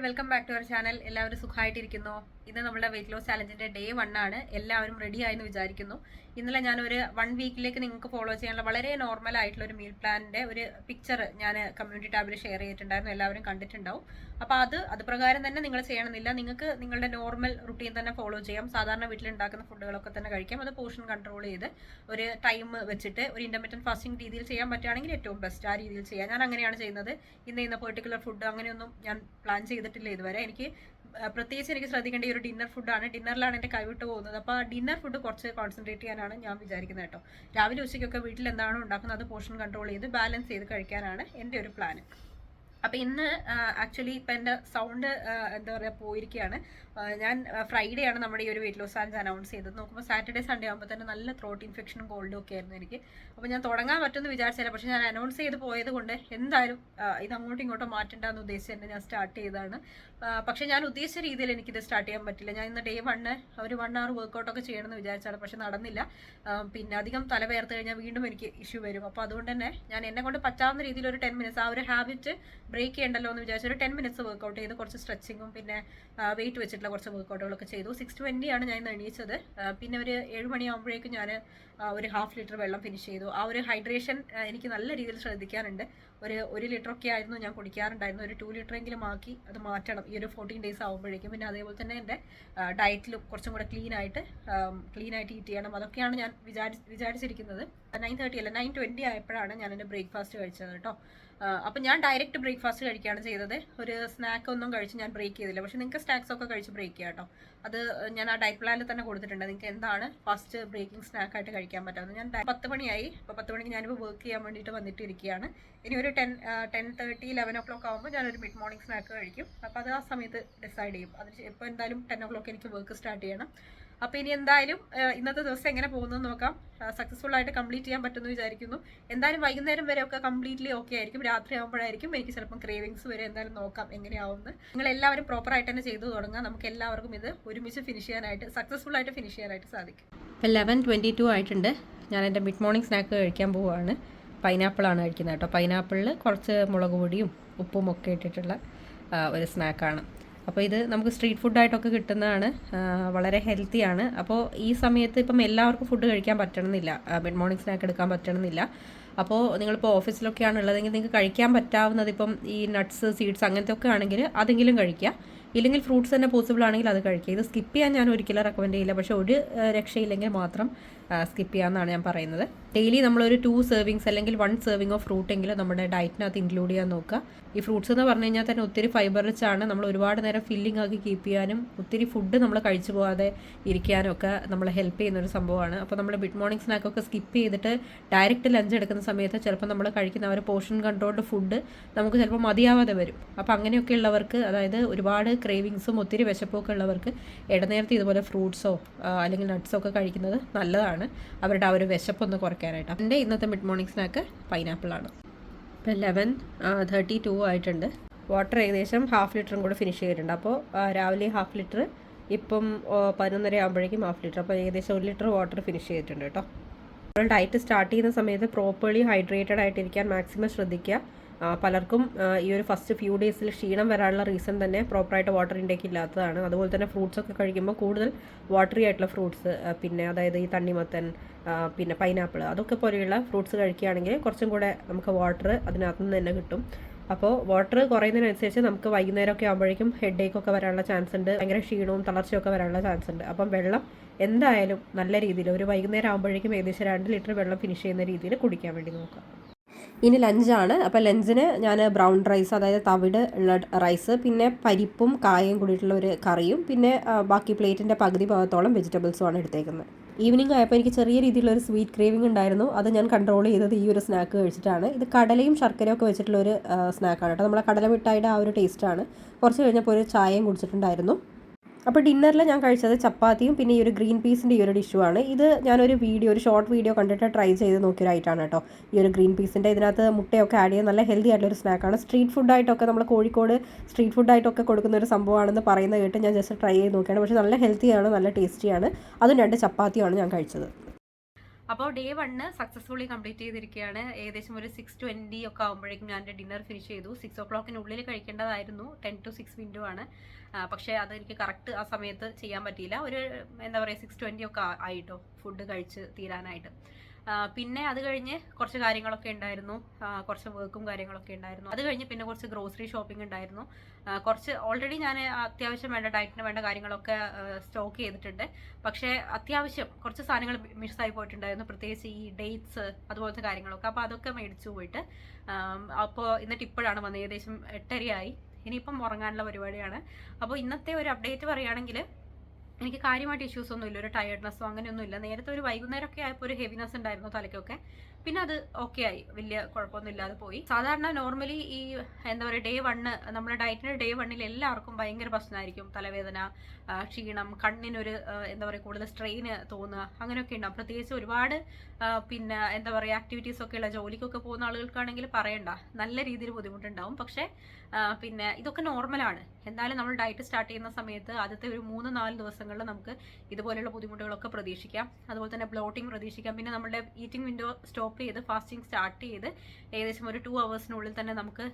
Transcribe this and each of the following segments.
Welcome back to our channel. എല്ലാവരും സുഖമായിട്ടിരിക്കുന്നു. ഇന്ന് നമ്മുടെ വെയിറ്റ് ലോസ് ചാലഞ്ചിന്റെ ഡേ 1 ആണ്. എല്ലാവരും റെഡി ആയെന്ന് വിചാരിക്കുന്നു. ഇന്നലെ ഞാനൊരു 1 വീക്കിലേക്ക് നിങ്ങൾക്ക് ഫോളോ ചെയ്യാനുള്ള വളരെ നോർമൽ ആയിട്ടുള്ള ഒരു മീൽ പ്ലാനിന്റെ ഒരു പിക്ചർ ഞാൻ കമ്മ്യൂണിറ്റി ടാബിൽ ഷെയർ ചെയ്തിട്ടുണ്ടായിരുന്നു. എല്ലാവരും കണ്ടിട്ടുണ്ടാവും. അപ്പോൾ അത് പ്രകാരം തന്നെ നിങ്ങൾ ചെയ്യണമെന്നില്ല. നിങ്ങൾക്ക് നിങ്ങളുടെ നോർമൽ റുട്ടീൻ തന്നെ ഫോളോ ചെയ്യാം. സാധാരണ വീട്ടിലുണ്ടാക്കുന്ന ഫുഡുകളൊക്കെ തന്നെ കഴിക്കാം. അത് പോർഷൻ കൺട്രോൾ ചെയ്ത് ഒരു ടൈം വെച്ചിട്ട് ഒരു ഇന്റർമീഡിയറ്റ് ഫാസ്റ്റിംഗ് രീതിയിൽ ചെയ്യാൻ പറ്റുകയാണെങ്കിൽ ഏറ്റവും ബെസ്റ്റ് ആ രീതിയിൽ ചെയ്യാം. ഞാൻ അങ്ങനെയാണ് ചെയ്യുന്നത്. ഇന്ന പെർട്ടിക്കുലർ ഫുഡ് അങ്ങനെയൊന്നും ഞാൻ പ്ലാൻ ചെയ്തിട്ടില്ല ഇതുവരെ. പ്രത്യേകിച്ച് എനിക്ക് ശ്രദ്ധിക്കേണ്ട ഈ ഒരു ഡിന്നർ ഫുഡാണ്. ഡിന്നറിലാണ് എൻ്റെ കൈവിട്ട് പോകുന്നത്. അപ്പോൾ ആ ഡിന്നർ ഫുഡ് കുറച്ച് കോൺസെൻട്രേറ്റ് ചെയ്യാനാണ് ഞാൻ വിചാരിക്കുന്നത് കേട്ടോ. രാവിലെ ഉച്ചയ്ക്കൊക്കെ വീട്ടിൽ എന്താണോ ഉണ്ടാക്കുന്നത് അത് പോർഷൻ കൺട്രോൾ ചെയ്ത് ബാലൻസ് ചെയ്ത് കഴിക്കാനാണ് എൻ്റെ ഒരു പ്ലാൻ. അപ്പോൾ ഇന്ന് ആക്ച്വലി ഇപ്പം എൻ്റെ സൗണ്ട് എന്താ പറയുക പോയിരിക്കുകയാണ്. ഞാൻ ഫ്രൈഡേ ആണ് നമ്മുടെ ഈ ഒരു വെയിറ്റ് ലോസ് ചാലഞ്ച് അനൗൺസ് ചെയ്തത്. നോക്കുമ്പോൾ സാറ്റർഡേ സൺഡേ ആകുമ്പോൾ തന്നെ നല്ല ത്രോട്ട് ഇൻഫെക്ഷനും കോൾഡും ഒക്കെ ആയിരുന്നു എനിക്ക്. അപ്പോൾ ഞാൻ തുടങ്ങാൻ പറ്റുമെന്ന് വിചാരിച്ചില്ല. പക്ഷേ ഞാൻ അനൗൺസ് ചെയ്ത് പോയത് കൊണ്ട് എന്തായാലും ഇത് അങ്ങോട്ടും ഇങ്ങോട്ടും മാറ്റണ്ടെന്ന് ഉദ്ദേശിച്ച് തന്നെ ഞാൻ സ്റ്റാർട്ട് ചെയ്തതാണ്. പക്ഷേ ഞാൻ ഉദ്ദേശിച്ച രീതിയിൽ എനിക്കിത് സ്റ്റാർട്ട് ചെയ്യാൻ പറ്റില്ല. ഞാൻ ഇന്ന് ഡേ 1 ഒരു 1 hour വർക്കൗട്ടൊക്കെ ചെയ്യണമെന്ന് വിചാരിച്ചാണ്. പക്ഷെ നടന്നില്ല. പിന്നെ അധികം തലവേർത്ത് കഴിഞ്ഞാൽ വീണ്ടും എനിക്ക് ഇഷ്യൂ വരും. അപ്പോൾ അതുകൊണ്ട് തന്നെ ഞാൻ എന്നെ കൊണ്ട് പറ്റാവുന്ന രീതിയിൽ ഒരു 10 minutes ആ ഒരു ഹാബിറ്റ് ബ്രേക്ക് ചെയ്യണ്ടല്ലോ എന്ന് വിചാരിച്ചു ഒരു 10 minutes വർക്കൗട്ട് ചെയ്ത് കുറച്ച് സ്ട്രെച്ചിങ്ങും പിന്നെ വെയിറ്റ് വെച്ചിട്ടുള്ള കുറച്ച് വർക്കൗട്ടുകളൊക്കെ ചെയ്തു. 6:20 ആണ് ഞാൻ ഇന്ന് എണീച്ചത്. പിന്നെ ഒരു 7 മണിയാകുമ്പോഴേക്കും ഞാൻ ഒരു 1/2 ലിറ്റർ വെള്ളം ഫിനിഷ് ചെയ്തു. ആ ഒരു ഹൈഡ്രേഷൻ എനിക്ക് നല്ല രീതിയിൽ ശ്രദ്ധിക്കാറുണ്ട്. ഒരു ലിറ്ററൊക്കെ ആയിരുന്നു ഞാൻ കുടിക്കാറുണ്ടായിരുന്നു. ഒരു 2 ലിറ്ററെങ്കിലും ആക്കി അത് മാറ്റണം ഈ ഒരു 14 days ആകുമ്പോഴേക്കും. പിന്നെ അതേപോലെ തന്നെ എൻ്റെ ഡയറ്റിലും കുറച്ചും കൂടെ ക്ലീൻ ആയിട്ട് ഈറ്റ് ചെയ്യണം. അതൊക്കെയാണ് ഞാൻ വിചാരിച്ചിരിക്കുന്നത്. 9:30 അല്ല 9:20 ആയപ്പോഴാണ് ഞാൻ എൻ്റെ ബ്രേക്ക്ഫാസ്റ്റ് കഴിച്ചത് കേട്ടോ. അപ്പം ഞാൻ ഡയറക്റ്റ് ബ്രേക്ക്ഫാസ്റ്റ് കഴിക്കുകയാണ് ചെയ്തത്. ഒരു സ്നാക്ക് ഒന്നും കഴിച്ച് ഞാൻ ബ്രേക്ക് ചെയ്തില്ല. പക്ഷേ നിങ്ങൾക്ക് സ്നാക്സ് ഒക്കെ കഴിച്ച് ബ്രേക്ക് ചെയ്യാം കേട്ടോ. അത് ഞാൻ ആ ഡയറ്റ് പ്ലാനിൽ തന്നെ കൊടുത്തിട്ടുണ്ട്. നിങ്ങൾക്ക് എന്താണ് ഫസ്റ്റ് ബ്രേക്കിംഗ് സ്നാക്കായിട്ട് കഴിക്കാൻ പറ്റാവുന്നത്. ഞാൻ 10 മണിയായി. അപ്പോൾ 10 മണിക്ക് ഞാനിപ്പോൾ വർക്ക് ചെയ്യാൻ വേണ്ടിയിട്ട് വന്നിട്ടിരിക്കുകയാണ്. ഇനി ഒരു 10:30 11 o'clock ആകുമ്പോൾ ഞാനൊരു മിഡ് മോർണിംഗ് സ്നാക്ക് കഴിക്കും. അപ്പോൾ അത് ആ സമയത്ത് ഡിസൈഡ് ചെയ്യും. അതിന് ഇപ്പോൾ എന്തായാലും 10 o'clock എനിക്ക് വർക്ക് സ്റ്റാർട്ട് ചെയ്യണം. അപ്പോൾ ഇനി എന്തായാലും ഇന്നത്തെ ദിവസം എങ്ങനെ പോകുന്നു നോക്കാം. സക്സസ്ഫുൾ ആയിട്ട് കംപ്ലീറ്റ് ചെയ്യാൻ പറ്റുമെന്ന് വിചാരിക്കുന്നു. എന്തായാലും വൈകുന്നേരം വരെ ഒക്കെ കംപ്ലീറ്റ്ലി ഓക്കെ ആയിരിക്കും. രാത്രി ആകുമ്പോഴായിരിക്കും എനിക്ക് ചിലപ്പം ക്രേവിങ്സ് വരെ. എന്തായാലും നോക്കാം എങ്ങനെയാവുമെന്ന്. നിങ്ങൾ എല്ലാവരും പ്രോപ്പറായിട്ട് തന്നെ ചെയ്തു തുടങ്ങാം. നമുക്ക് എല്ലാവർക്കും ഇത് ഒരുമിച്ച് ഫിനിഷ് ചെയ്യാനായിട്ട് സക്സസ്ഫുൾ ആയിട്ട് ഫിനിഷ് ചെയ്യാനായിട്ട് സാധിക്കും. ഇപ്പോൾ 11:22 ആയിട്ടുണ്ട്. ഞാൻ എൻ്റെ മിഡ് മോർണിംഗ് സ്നാക്ക് കഴിക്കാൻ പോവുകയാണ്. പൈനാപ്പിളാണ് കഴിക്കുന്നത് കേട്ടോ. പൈനാപ്പിളിൽ കുറച്ച് മുളക് പൊടിയും ഉപ്പും ഒക്കെ ഇട്ടിട്ടുള്ള ഒരു സ്നാക്കാണ്. അപ്പോൾ ഇത് നമുക്ക് സ്ട്രീറ്റ് ഫുഡായിട്ടൊക്കെ കിട്ടുന്നതാണ്. വളരെ ഹെൽത്തിയാണ്. അപ്പോൾ ഈ സമയത്ത് ഇപ്പം എല്ലാവർക്കും ഫുഡ് കഴിക്കാൻ പറ്റണമെന്നില്ല. മിഡ് മോർണിംഗ് സ്നാക്ക് എടുക്കാൻ പറ്റണമെന്നില്ല. അപ്പോൾ നിങ്ങളിപ്പോൾ ഓഫീസിലൊക്കെയാണ് ഉള്ളതെങ്കിൽ നിങ്ങൾക്ക് കഴിക്കാൻ പറ്റാവുന്നത് ഇപ്പം ഈ നട്ട്സ് സീഡ്സ് അങ്ങനത്തെ ഒക്കെ ആണെങ്കിൽ അതെങ്കിലും കഴിക്കുക. ഇല്ലെങ്കിൽ ഫ്രൂട്ട്സ് തന്നെ പോസിബിൾ ആണെങ്കിൽ അത് കഴിക്കുക. ഇത് സ്കിപ്പ് ചെയ്യാൻ ഞാൻ ഒരിക്കലും റെക്കമെൻഡ് ചെയ്യില്ല. പക്ഷേ ഒരു രക്ഷയില്ലെങ്കിൽ മാത്രം സ്കിപ്പ് ചെയ്യാമെന്നാണ് ഞാൻ പറയുന്നത്. ഡെയിലി നമ്മളൊരു 2 servings അല്ലെങ്കിൽ 1 serving ഓഫ് ഫ്രൂട്ട് എങ്കിലും നമ്മുടെ ഡയറ്റിനകത്ത് ഇൻക്ലൂഡ് ചെയ്യാൻ നോക്കുക. ഈ ഫ്രൂട്ട്സ് എന്ന് പറഞ്ഞു കഴിഞ്ഞാൽ തന്നെ ഒത്തിരി ഫൈബർ റിച്ച് ആണ്. നമ്മൾ ഒരുപാട് നേരം ഫില്ലിംഗ് ആക്കി കീപ്പ് ചെയ്യാനും ഒത്തിരി ഫുഡ് നമ്മൾ കഴിച്ചു പോകാതെ ഇരിക്കാനും ഒക്കെ നമ്മളെ ഹെൽപ്പ് ചെയ്യുന്നൊരു സംഭവമാണ്. അപ്പോൾ നമ്മൾ മിഡ് മോർണിംഗ് സ്നാക്കൊക്കെ സ്കിപ്പ് ചെയ്തിട്ട് ഡയറക്റ്റ് ലഞ്ച് എടുക്കുന്ന സമയത്ത് ചിലപ്പോൾ നമ്മൾ കഴിക്കുന്ന ഒരു പോർഷൻ കൺട്രോൾഡ് ഫുഡ് നമുക്ക് ചിലപ്പോൾ മതിയാവാതെ വരും. അപ്പോൾ അങ്ങനെയൊക്കെ ഉള്ളവർക്ക്, അതായത് ഒരുപാട് ക്രേവിങ്സും ഒത്തിരി വിശപ്പൊക്കെ ഉള്ളവർക്ക് ഇടനേരത്തെ ഇതുപോലെ ഫ്രൂട്ട്സോ അല്ലെങ്കിൽ നട്ട്സോ ഒക്കെ കഴിക്കുന്നത് നല്ലതാണ്. അവരുടെ ആ ഒരു വിശപ്പൊന്ന് കുറയ്ക്കാനായിട്ട്. എൻ്റെ ഇന്നത്തെ മിഡ് മോർണിംഗ് സ്നാക്ക് പൈനാപ്പിളാണ്. ഇപ്പോൾ 11:32 ആയിട്ടുണ്ട്. വാട്ടർ ഏകദേശം 1/2 ലിറ്ററും കൂടെ ഫിനിഷ് ചെയ്തിട്ടുണ്ട്. അപ്പോൾ രാവിലെ 1/2 ലിറ്റർ, ഇപ്പം 11:30 ആകുമ്പോഴേക്കും 1/2 ലിറ്റർ. അപ്പോൾ ഏകദേശം 1 ലിറ്റർ വാട്ടർ ഫിനിഷ് ചെയ്തിട്ടുണ്ട് കേട്ടോ. നമ്മൾ ഡയറ്റ് സ്റ്റാർട്ട് ചെയ്യുന്ന സമയത്ത് പ്രോപ്പർലി ഹൈഡ്രേറ്റഡ് ആയിട്ടിരിക്കാൻ മാക്സിമം ശ്രദ്ധിക്കുക. പലർക്കും ഈ ഒരു ഫസ്റ്റ് ഫ്യൂ ഡേയ്സിൽ ക്ഷീണം വരാനുള്ള റീസൺ തന്നെ പ്രോപ്പറായിട്ട് വാട്ടർ ഇൻടേക്ക് ഇല്ലാത്തതാണ്. അതുപോലെ തന്നെ ഫ്രൂട്ട്സ് ഒക്കെ കഴിക്കുമ്പോൾ കൂടുതൽ വാട്ടറി ആയിട്ടുള്ള ഫ്രൂട്ട്സ്, പിന്നെ അതായത് ഈ തണ്ണിമത്തൻ, പിന്നെ പൈനാപ്പിൾ, അതൊക്കെ പോലെയുള്ള ഫ്രൂട്ട്സ് കഴിക്കുകയാണെങ്കിൽ കുറച്ചും കൂടെ നമുക്ക് വാട്ടർ അതിനകത്ത് നിന്ന് തന്നെ കിട്ടും. അപ്പോൾ വാട്ടർ കുറയുന്നതിനനുസരിച്ച് നമുക്ക് വൈകുന്നേരമൊക്കെ ആകുമ്പോഴേക്കും ഹെഡേക്ക് ഒക്കെ വരാനുള്ള ചാൻസ് ഉണ്ട്. ഭയങ്കര ക്ഷീണവും തളർച്ചയൊക്കെ വരാനുള്ള ചാൻസ് ഉണ്ട്. അപ്പം വെള്ളം എന്തായാലും നല്ല രീതിയിൽ ഒരു വൈകുന്നേരം ആകുമ്പോഴേക്കും ഏകദേശം 2 ലിറ്റർ വെള്ളം ഫിനിഷ് ചെയ്യുന്ന രീതിയിൽ കുടിക്കാൻ വേണ്ടി നോക്കാം. ഇനി ലഞ്ചാണ്. അപ്പോൾ ലഞ്ചിന് ഞാൻ ബ്രൗൺ റൈസ്, അതായത് തവിട് ഉള്ള റൈസ്, പിന്നെ പരിപ്പും കായയും കൂടിയിട്ടുള്ള ഒരു കറിയും, പിന്നെ ബാക്കി പ്ലേറ്റിൻ്റെ പകുതി ഭാഗത്തോളം വെജിറ്റബിൾസുമാണ് എടുത്തേക്കുന്നത്. ഈവനിങ് ആയപ്പോൾ എനിക്ക് ചെറിയ രീതിയിലൊരു സ്വീറ്റ് ക്രേവിംഗ് ഉണ്ടായിരുന്നു. അത് ഞാൻ കൺട്രോൾ ചെയ്തത് ഈ ഒരു സ്നാക്ക് കഴിച്ചിട്ടാണ്. ഇത് കടലയും ശർക്കരയും ഒക്കെ വെച്ചിട്ടുള്ളൊരു സ്നാക്കാണ് കേട്ടോ. നമ്മളെ കടല മിഠായിയുടെ ആ ഒരു ടേസ്റ്റാണ്. കുറച്ച് കഴിഞ്ഞപ്പോൾ ഒരു ചായയും കുടിച്ചിട്ടുണ്ടായിരുന്നു. അപ്പോൾ ഡിന്നറിൽ ഞാൻ കഴിച്ചത് ചപ്പാത്തിയും പിന്നെ ഈ ഒരു ഗ്രീൻ പീസിൻ്റെ ഈ ഒരു ഡിഷുമാണ്. ഇത് ഞാനൊരു ഒരു ഷോർട്ട് വീഡിയോ കണ്ടിട്ട് ട്രൈ ചെയ്ത് നോക്കിയൊരായിട്ടാണ് കേട്ടോ. ഈ ഒരു ഗ്രീൻ പീസിൻ്റെ ഇതിനകത്ത് മുട്ടയൊക്കെ ആഡ് ചെയ്ത് നല്ല ഹെൽത്തി ആയിട്ടുള്ളൊരു സ്നാക്കാണ്. സ്ട്രീറ്റ് ഫുഡായിട്ടൊക്കെ നമ്മൾ കോഴിക്കോട് സ്ട്രീറ്റ് ഫുഡായിട്ടൊക്കെ കൊടുക്കുന്ന ഒരു സംഭവമാണെന്ന് പറയുന്നത് കേട്ട് ഞാൻ ജസ്റ്റ് ട്രൈ ചെയ്ത് നോക്കിയാണ്. പക്ഷേ നല്ല ഹെൽത്തിയാണ്, നല്ല ടേസ്റ്റിയാണ്. അതും 2 ചപ്പാത്തിയാണ് ഞാൻ കഴിച്ചത്. അപ്പോൾ ഡേ 1 സക്സസ്ഫുള്ളി കംപ്ലീറ്റ് ചെയ്തിരിക്കുകയാണ്. ഏകദേശം ഒരു 6:20 ഒക്കെ ആകുമ്പോഴേക്കും ഞാൻ എൻ്റെ ഡിന്നർ ഫിനിഷ് ചെയ്തു. 6 o'clockനുള്ളിൽ കഴിക്കേണ്ടതായിരുന്നു. 10 to 6 വിൻഡോ ആണ്. പക്ഷേ അതെനിക്ക് കറക്റ്റ് ആ സമയത്ത് ചെയ്യാൻ പറ്റിയില്ല. ഒരു എന്താ പറയുക 6:20 ഒക്കെ ആയിട്ടോ ഫുഡ് കഴിച്ച് തീരാനായിട്ട്. പിന്നെ അത് കഴിഞ്ഞ് കുറച്ച് കാര്യങ്ങളൊക്കെ ഉണ്ടായിരുന്നു, കുറച്ച് വർക്കും കാര്യങ്ങളൊക്കെ ഉണ്ടായിരുന്നു. അത് കഴിഞ്ഞ് പിന്നെ കുറച്ച് ഗ്രോസറി ഷോപ്പിംഗ് ഉണ്ടായിരുന്നു. കുറച്ച് ഓൾറെഡി ഞാൻ അത്യാവശ്യം വേണ്ട ഡയറ്റിന് വേണ്ട കാര്യങ്ങളൊക്കെ സ്റ്റോക്ക് ചെയ്തിട്ടുണ്ട്. പക്ഷേ അത്യാവശ്യം കുറച്ച് സാധനങ്ങൾ മിസ്സായി പോയിട്ടുണ്ടായിരുന്നു, പ്രത്യേകിച്ച് ഈ ഡേറ്റ്സ് അതുപോലത്തെ കാര്യങ്ങളൊക്കെ. അപ്പോൾ അതൊക്കെ മേടിച്ചു പോയിട്ട് അപ്പോൾ എന്നിട്ട് ഇപ്പോഴാണ് വന്നത്. ഏകദേശം 8:30 ഇനിയിപ്പം ഉറങ്ങാനുള്ള പരിപാടിയാണ്. അപ്പോൾ ഇന്നത്തെ ഒരു അപ്ഡേറ്റ് പറയുകയാണെങ്കിൽ എനിക്ക് കാര്യമായിട്ട് ഇഷ്യൂസ് ഒന്നുമില്ല, ഒരു ടയർഡ്നെസ്സോ അങ്ങനെയൊന്നുമില്ല. നേരത്തെ ഒരു വൈകുന്നേരമൊക്കെ ആയപ്പോൾ ഒരു ഹെവിനെസ് ഉണ്ടായിരുന്നു തലയ്ക്കൊക്കെ, പിന്നെ അത് ഓക്കെ ആയി, വലിയ കുഴപ്പമൊന്നും ഇല്ലാതെ പോയി. സാധാരണ നോർമലി ഈ എന്താ പറയുക ഡേ 1 നമ്മുടെ ഡയറ്റിൻ്റെ ഡേ 1 എല്ലാവർക്കും ഭയങ്കര പ്രശ്നമായിരിക്കും. തലവേദന, ക്ഷീണം, കണ്ണിനൊരു എന്താ പറയുക കൂടുതൽ സ്ട്രെയിന് തോന്നുക, അങ്ങനെയൊക്കെ ഉണ്ടാവും. പ്രത്യേകിച്ച് ഒരുപാട് പിന്നെ എന്താ പറയുക ആക്ടിവിറ്റീസ് ഒക്കെ ഉള്ള ജോലിക്കൊക്കെ പോകുന്ന ആളുകൾക്കാണെങ്കിൽ പറയണ്ട, നല്ല രീതിയിൽ ബുദ്ധിമുട്ടുണ്ടാവും. പക്ഷേ പിന്നെ ഇതൊക്കെ നോർമലാണ്. എന്തായാലും നമ്മൾ ഡയറ്റ് സ്റ്റാർട്ട് ചെയ്യുന്ന സമയത്ത് ആദ്യത്തെ ഒരു 3-4 ദിവസങ്ങളിൽ നമുക്ക് ഇതുപോലെയുള്ള ബുദ്ധിമുട്ടുകളൊക്കെ പ്രതീക്ഷിക്കാം. അതുപോലെ തന്നെ ബ്ലോട്ടിങ് പ്രതീക്ഷിക്കാം. പിന്നെ നമ്മുടെ ഈറ്റിംഗ് വിൻഡോ സ്റ്റോപ്പ് ചെയ്ത് ഫാസ്റ്റിംഗ് സ്റ്റാർട്ട് ചെയ്ത് ഏകദേശം ഒരു 2 hours തന്നെ നമുക്ക്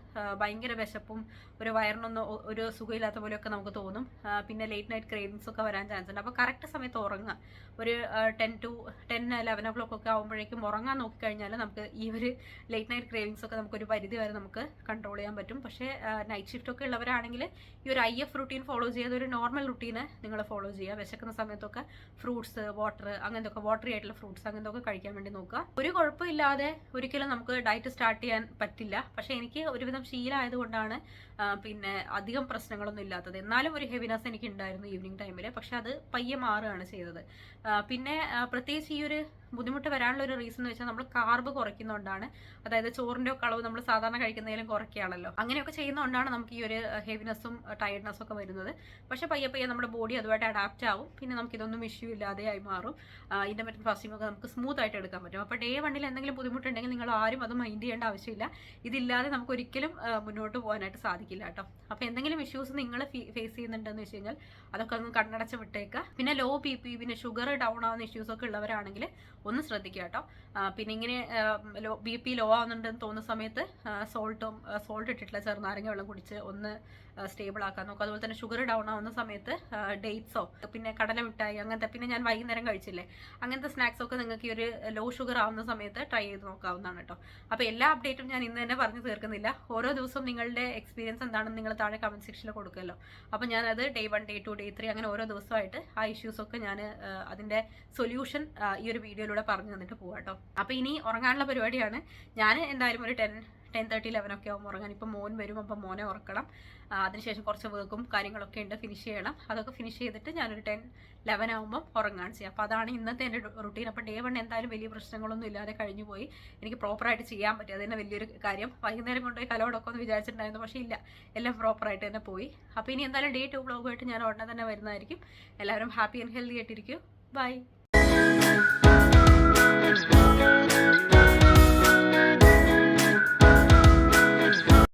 ഭയങ്കര വിശപ്പും ഒരു വയറിനൊന്നും ഒരു സുഖമില്ലാത്ത പോലെയൊക്കെ നമുക്ക് തോന്നും. പിന്നെ ലേറ്റ് നൈറ്റ് ക്രേവിങ്സ് ഒക്കെ വരാൻ ചാൻസ് ഉണ്ട്. അപ്പോൾ കറക്റ്റ് സമയത്ത് ഉറങ്ങുക. ഒരു 10-11 o'clock ഒക്കെ ആകുമ്പോഴേക്കും ഉറങ്ങാൻ നോക്കിക്കഴിഞ്ഞാൽ നമുക്ക് ഈ ഒരു ലേറ്റ് നൈറ്റ് ക്രേവിങ്സ് ഒക്കെ നമുക്കൊരു പരിധി വരെ നമുക്ക് കൺട്രോൾ ചെയ്യാൻ പറ്റും. പക്ഷേ നൈറ്റ് ഷിഫ്റ്റ് ഒക്കെ ഉള്ളവരാണെങ്കിൽ ഈ ഒരു IF റുട്ടീൻ ഫോളോ ചെയ്യാതെ ഒരു നോർമൽ റുട്ടീന് നിങ്ങൾ ഫോളോ ചെയ്യുക. വിശക്കുന്ന സമയത്തൊക്കെ ഫ്രൂട്ട്സ്, വാട്ടർ, അങ്ങനത്തെ വാട്ടറി ആയിട്ടുള്ള ഫ്രൂട്ട്സ് അങ്ങനത്തെ കഴിക്കാൻ വേണ്ടി നോക്കുക. ഒരു കുഴപ്പമില്ലാതെ ഒരിക്കലും നമുക്ക് ഡയറ്റ് സ്റ്റാർട്ട് ചെയ്യാൻ പറ്റില്ല. പക്ഷേ എനിക്ക് ഒരുവിധം ശീലമായതുകൊണ്ടാണ് പിന്നെ അധികം പ്രശ്നങ്ങളൊന്നും ഇല്ലാത്തത്. എന്നാലും ഒരു ഹെവിനെസ് എനിക്ക് ഉണ്ടായിരുന്നു ഈവനിങ് ടൈമിൽ. പക്ഷെ അത് പയ്യെ മാറുകയാണ് ചെയ്തത്. പിന്നെ പ്രത്യേകിച്ച് ഈ ഒരു ബുദ്ധിമുട്ട് വരാനുള്ള ഒരു റീസൺ എന്ന് വെച്ചാൽ നമ്മൾ കാർബ് കുറയ്ക്കുന്നതുകൊണ്ടാണ്. അതായത് ചോറിൻ്റെ ഒക്കെ അളവ് നമ്മൾ സാധാരണ കഴിക്കുന്നതിലും കുറയ്ക്കുകയാണല്ലോ. അങ്ങനെയൊക്കെ ചെയ്യുന്നതുകൊണ്ടാണ് നമുക്ക് ഈ ഒരു ഹെവിനെസ്സും ടയർഡ്നെസ്സും ഒക്കെ വരുന്നത്. പക്ഷെ പയ്യെ നമ്മുടെ ബോഡി അതുമായിട്ട് അഡാപ്റ്റ് ആവും. പിന്നെ നമുക്ക് ഇതൊന്നും ഇഷ്യൂ ഇല്ലാതെ ആയി മാറും. ഇന്റർമീഡിയറ്റ് ഫാസ്റ്റിംഗ് ഒക്കെ നമുക്ക് സ്മൂത്ത് ആയിട്ട് എടുക്കാൻ പറ്റും. അപ്പോൾ ഡേ 1 എന്തെങ്കിലും ബുദ്ധിമുട്ടുണ്ടെങ്കിൽ നിങ്ങൾ ആരും അത് മൈൻഡ് ചെയ്യേണ്ട ആവശ്യമില്ല. ഇതില്ലാതെ നമുക്ക് ഒരിക്കലും മുന്നോട്ട് പോകാനായിട്ട് സാധിക്കില്ല കേട്ടോ. അപ്പോൾ എന്തെങ്കിലും ഇഷ്യൂസ് നിങ്ങൾ ഫേസ് ചെയ്യുന്നുണ്ടെന്ന് വെച്ച് കഴിഞ്ഞാൽ അതൊക്കെ ഒന്ന് കണ്ണടച്ച് വിട്ടേക്കുക. പിന്നെ ലോ BP, പിന്നെ ഷുഗർ ഡൗൺ ആവുന്ന ഇഷ്യൂസ് ഒക്കെ ഉള്ളവരാണെങ്കിൽ ഒന്ന് ശ്രദ്ധിക്കുക കേട്ടോ. പിന്നെ ഇങ്ങനെ BP ലോ ആവുന്നുണ്ടെന്ന് തോന്നുന്ന സമയത്ത് സോൾട്ട് ഇട്ടിട്ടുള്ള ചെറുനാരങ്ങ വെള്ളം കുടിച്ച് ഒന്ന് സ്റ്റേബിൾ ആക്കാൻ നോക്കുക. അതുപോലെ തന്നെ ഷുഗർ ഡൗൺ ആവുന്ന സമയത്ത് ഡേറ്റ്സോ പിന്നെ കടല മിഠായി അങ്ങനത്തെ, പിന്നെ ഞാൻ വൈകുന്നേരം കഴിച്ചില്ലേ, അങ്ങനത്തെ സ്നാക്സ് ഒക്കെ നിങ്ങൾക്ക് ഈ ഒരു ലോ ഷുഗർ ആവുന്ന സമയത്ത് ട്രൈ ചെയ്ത് നോക്കാവുന്നതാണ് കേട്ടോ. അപ്പോൾ എല്ലാ അപ്ഡേറ്റും ഞാൻ ഇന്ന് തന്നെ പറഞ്ഞു തീർക്കുന്നില്ല. ഓരോ ദിവസവും നിങ്ങളുടെ എക്സ്പീരിയൻസ് എന്താണെന്ന് നിങ്ങൾ താഴെ കമൻറ്റ് സെക്ഷനിൽ കൊടുക്കുമല്ലോ. അപ്പോൾ ഞാനത് ഡേ 1, ഡേ 2, ഡേ 3 അങ്ങനെ ഓരോ ദിവസമായിട്ട് ആ ഇഷ്യൂസൊക്കെ ഞാൻ അതിൻ്റെ സൊല്യൂഷൻ ഈ ഒരു വീഡിയോയിലൂടെ പറഞ്ഞു തന്നിട്ട് പോകാം കേട്ടോ. അപ്പോൾ ഇനി ഉറങ്ങാനുള്ള പരിപാടിയാണ്. ഞാൻ എന്തായാലും ഒരു 10:30, 11 ഒക്കെ ആകുമ്പോൾ ഉറങ്ങാൻ. ഇപ്പം മോൻ വരും, അപ്പം മോനെ ഉറക്കണം. അതിനുശേഷം കുറച്ച് വർക്കും കാര്യങ്ങളൊക്കെ ഉണ്ട്, ഫിനിഷ് ചെയ്യണം. അതൊക്കെ ഫിനിഷ് ചെയ്തിട്ട് ഞാനൊരു 10-11 ആകുമ്പോൾ ഉറങ്ങാൻ ചെയ്യാം. അപ്പോൾ അതാണ് ഇന്നത്തെ എൻ്റെ റുട്ടീൻ. അപ്പോൾ ഡേ 1 എന്തായാലും വലിയ പ്രശ്നങ്ങളൊന്നും ഇല്ലാതെ കഴിഞ്ഞു പോയി. എനിക്ക് പ്രോപ്പറായിട്ട് ചെയ്യാൻ പറ്റി, അത് തന്നെ വലിയൊരു കാര്യം. വൈകുന്നേരം കൊണ്ടുപോയി കലോടൊക്കെ ഒന്ന് വിചാരിച്ചിട്ടുണ്ടായിരുന്നു, പക്ഷേ ഇല്ല, എല്ലാം പ്രോപ്പറായിട്ട് തന്നെ പോയി. അപ്പോൾ ഇനി എന്തായാലും ഡേ 2 വ്ളോഗുമായിട്ട് ഞാൻ ഉടനെ തന്നെ വരുന്നതായിരിക്കും. എല്ലാവരും ഹാപ്പി ആൻഡ് ഹെൽത്തി ആയിട്ടിരിക്കും. ബൈ.